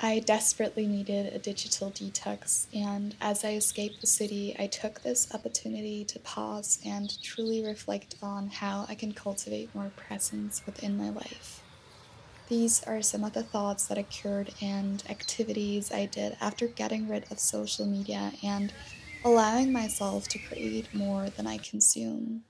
I desperately needed a digital detox, and as I escaped the city, I took this opportunity to pause and truly reflect on how I can cultivate more presence within my life. These are some of the thoughts that occurred and activities I did after getting rid of social media and allowing myself to create more than I consume.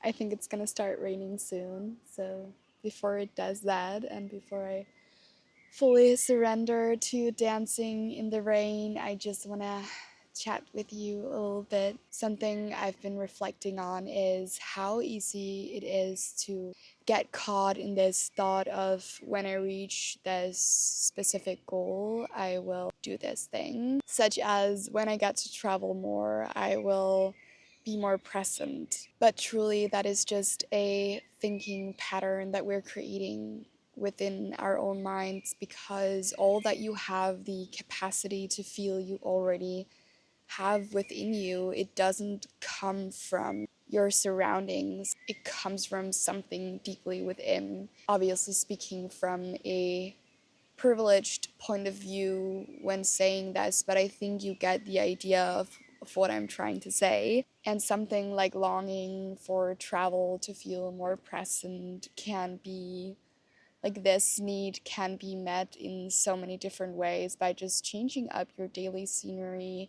I think it's gonna start raining soon, so before it does that and before I fully surrender to dancing in the rain, I just want to chat with you a little bit. Something I've been reflecting on is how easy it is to get caught in this thought of when I reach this specific goal, I will do this thing. Such as when I get to travel more, I will be more present. But truly, that is just a thinking pattern that we're creating within our own minds, because all that you have the capacity to feel you already have within you, it doesn't come from your surroundings, it comes from something deeply within. Obviously speaking from a privileged point of view when saying this, but I think you get the idea of what I'm trying to say. And something like longing for travel to feel more present can be like this need can be met in so many different ways by just changing up your daily scenery,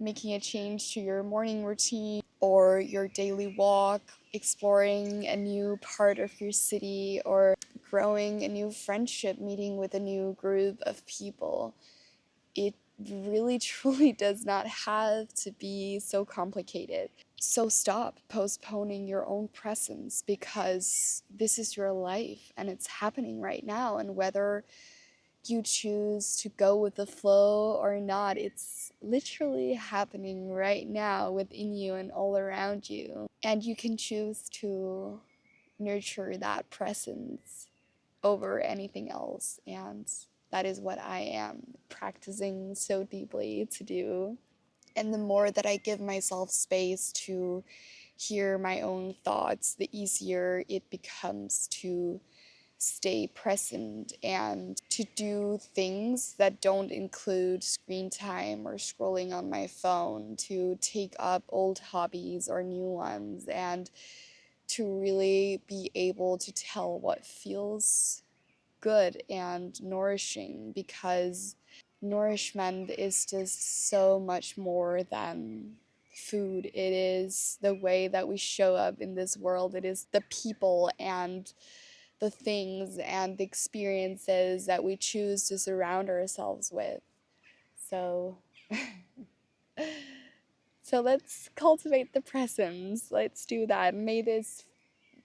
making a change to your morning routine or your daily walk, exploring a new part of your city, or growing a new friendship, meeting with a new group of people. It really truly does not have to be so complicated. So stop postponing your own presence, because this is your life and it's happening right now. And whether you choose to go with the flow or not, it's literally happening right now within you and all around you. And you can choose to nurture that presence over anything else. And that is what I am practicing so deeply to do. And the more that I give myself space to hear my own thoughts, the easier it becomes to stay present and to do things that don't include screen time or scrolling on my phone, to take up old hobbies or new ones, and to really be able to tell what feels good and nourishing, because nourishment is just so much more than food. It is the way that we show up in this world. It is the people and the things and the experiences that we choose to surround ourselves with. So so let's cultivate the presence. Let's do that. May this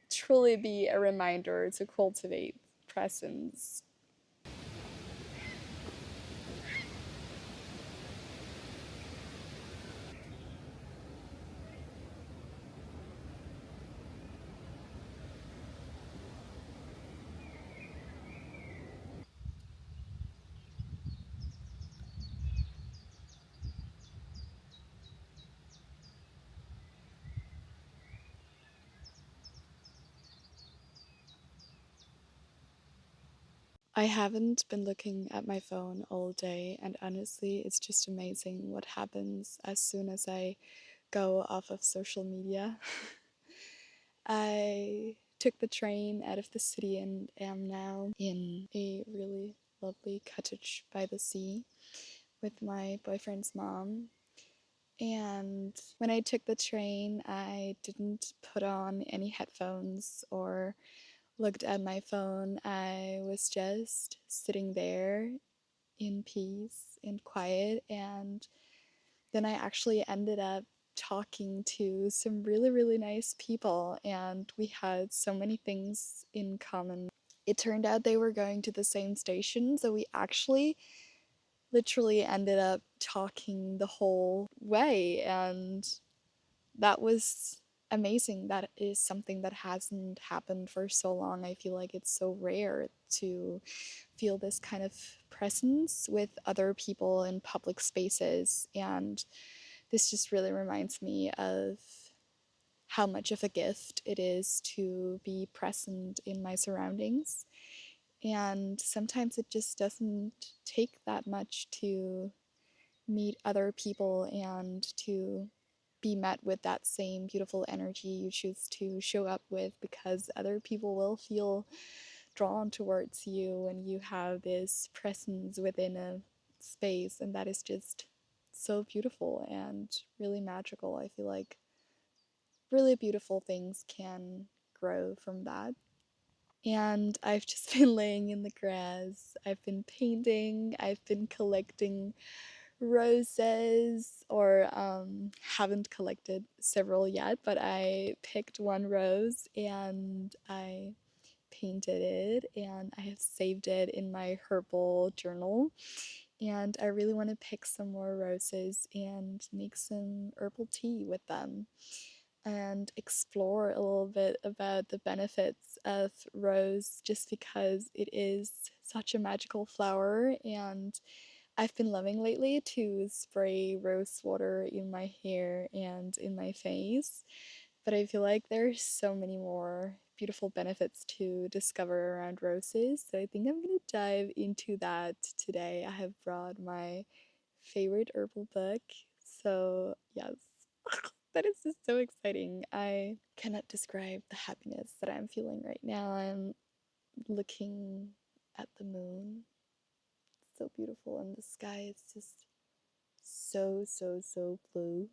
truly be a reminder to cultivate presence. I haven't been looking at my phone all day, and honestly, it's just amazing what happens as soon as I go off of social media. I took the train out of the city and am now in a really lovely cottage by the sea with my boyfriend's mom. And when I took the train, I didn't put on any headphones or looked at my phone. I was just sitting there in peace and quiet. And then I actually ended up talking to some really, really nice people, and we had so many things in common. It turned out they were going to the same station, so we actually literally ended up talking the whole way. And that was amazing. That is something that hasn't happened for so long. I feel like it's so rare to feel this kind of presence with other people in public spaces. And this just really reminds me of how much of a gift it is to be present in my surroundings. And sometimes it just doesn't take that much to meet other people and to be met with that same beautiful energy you choose to show up with, because other people will feel drawn towards you when you have this presence within a space. And that is just so beautiful and really magical. I feel like really beautiful things can grow from that. And I've just been laying in the grass. I've been painting. I've been collecting roses, or haven't collected several yet, but I picked one rose and I painted it and I have saved it in my herbal journal. And I really want to pick some more roses and make some herbal tea with them and explore a little bit about the benefits of rose, just because it is such a magical flower. And I've been loving lately to spray rose water in my hair and in my face, but I feel like there's so many more beautiful benefits to discover around roses. So I think I'm gonna dive into that today. I have brought my favorite herbal book. So, yes, that is just so exciting. I cannot describe the happiness that I'm feeling right now. I'm looking at the moon. It's so beautiful, and the sky is just so, so, so blue.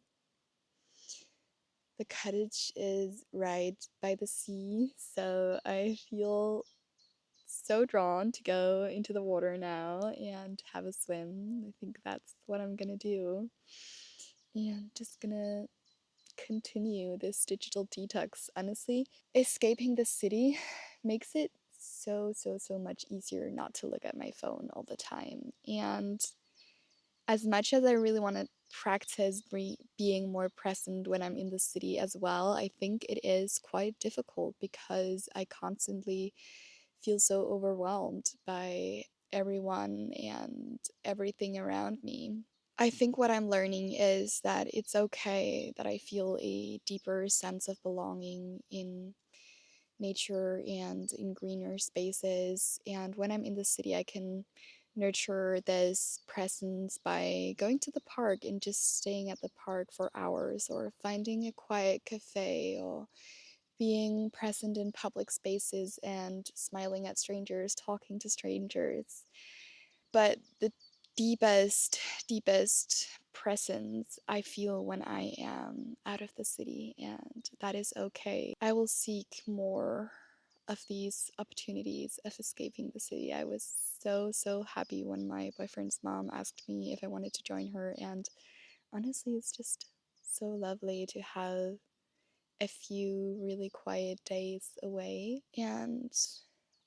The cottage is right by the sea, so I feel so drawn to go into the water now and have a swim. I think that's what I'm gonna do. And just gonna continue this digital detox. Honestly, escaping the city makes it so, so, so much easier not to look at my phone all the time. And as much as I really want to practice being more present when I'm in the city as well, I think it is quite difficult because I constantly feel so overwhelmed by everyone and everything around me. I think what I'm learning is that it's okay that I feel a deeper sense of belonging in nature and in greener spaces. And when I'm in the city, I can nurture this presence by going to the park and just staying at the park for hours, or finding a quiet cafe, or being present in public spaces and smiling at strangers, talking to strangers. But the deepest presence I feel when I am out of the city, and that is okay. I will seek more of these opportunities of escaping the city. I was so, so happy when my boyfriend's mom asked me if I wanted to join her, and honestly, it's just so lovely to have a few really quiet days away. And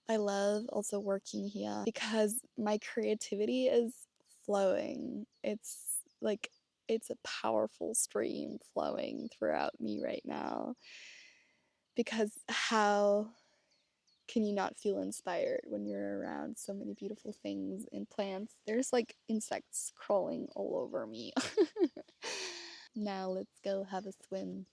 I love also working here because my creativity is flowing. It's like it's a powerful stream flowing throughout me right now. Because how can you not feel inspired when you're around so many beautiful things and plants? There's like insects crawling all over me. Now let's go have a swim.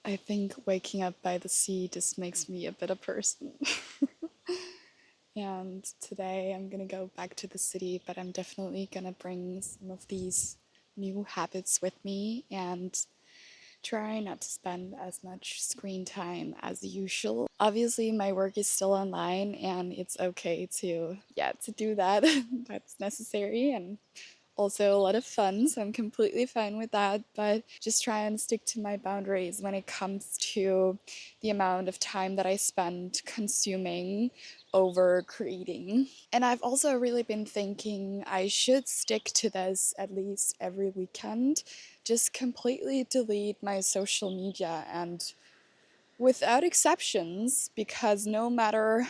I think waking up by the sea just makes me a better person. And today I'm gonna go back to the city, but I'm definitely gonna bring some of these new habits with me and try not to spend as much screen time as usual. Obviously, my work is still online and it's okay to, yeah, to do that. That's necessary and also a lot of fun, so I'm completely fine with that, but just try and stick to my boundaries when it comes to the amount of time that I spend consuming over creating. And I've also really been thinking I should stick to this at least every weekend, just completely delete my social media and without exceptions, because no matter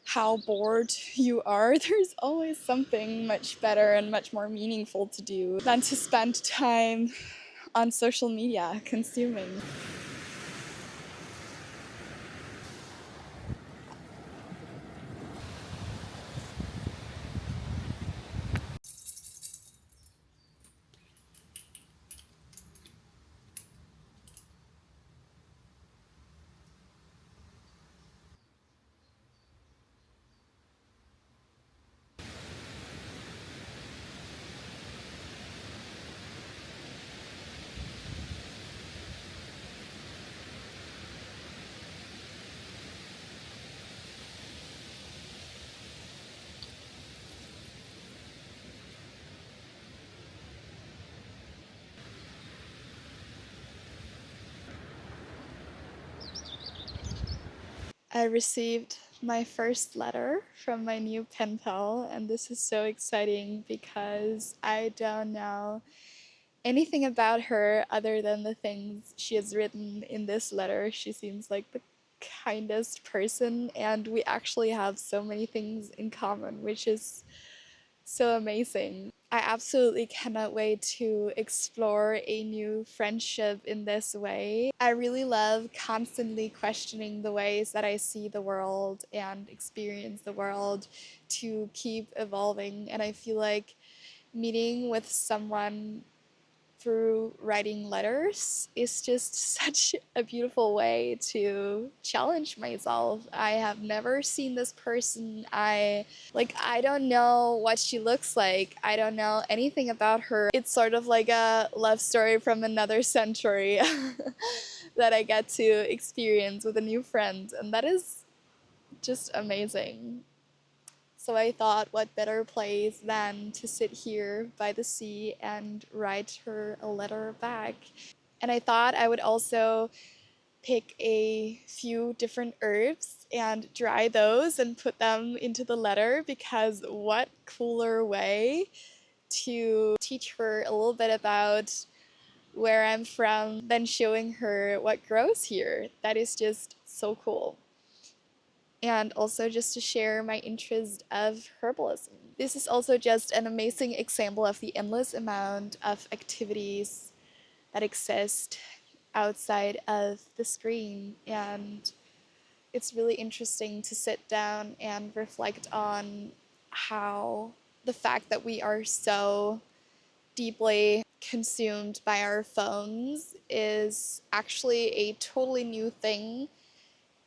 how bored you are, there's always something much better and much more meaningful to do than to spend time on social media consuming. I received my first letter from my new pen pal, and this is so exciting because I don't know anything about her other than the things she has written in this letter. She seems like the kindest person, and we actually have so many things in common, which is so amazing. I absolutely cannot wait to explore a new friendship in this way. I really love constantly questioning the ways that I see the world and experience the world to keep evolving. And I feel like meeting with someone through writing letters is just such a beautiful way to challenge myself. I have never seen this person. I don't know what she looks like. I don't know anything about her. It's sort of like a love story from another century that I get to experience with a new friend, and that is just amazing. So I thought, what better place than to sit here by the sea and write her a letter back. And I thought I would also pick a few different herbs and dry those and put them into the letter, because what cooler way to teach her a little bit about where I'm from than showing her what grows here. That is just so cool. And also just to share my interest of herbalism. This is also just an amazing example of the endless amount of activities that exist outside of the screen, and it's really interesting to sit down and reflect on how the fact that we are so deeply consumed by our phones is actually a totally new thing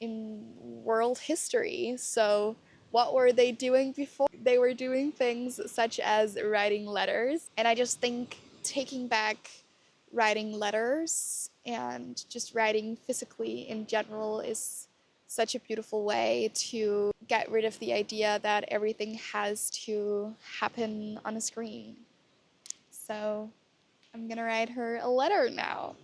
in world history. So what were they doing before? They were doing things such as writing letters. And I just think taking back writing letters and just writing physically in general is such a beautiful way to get rid of the idea that everything has to happen on a screen. So I'm gonna write her a letter now.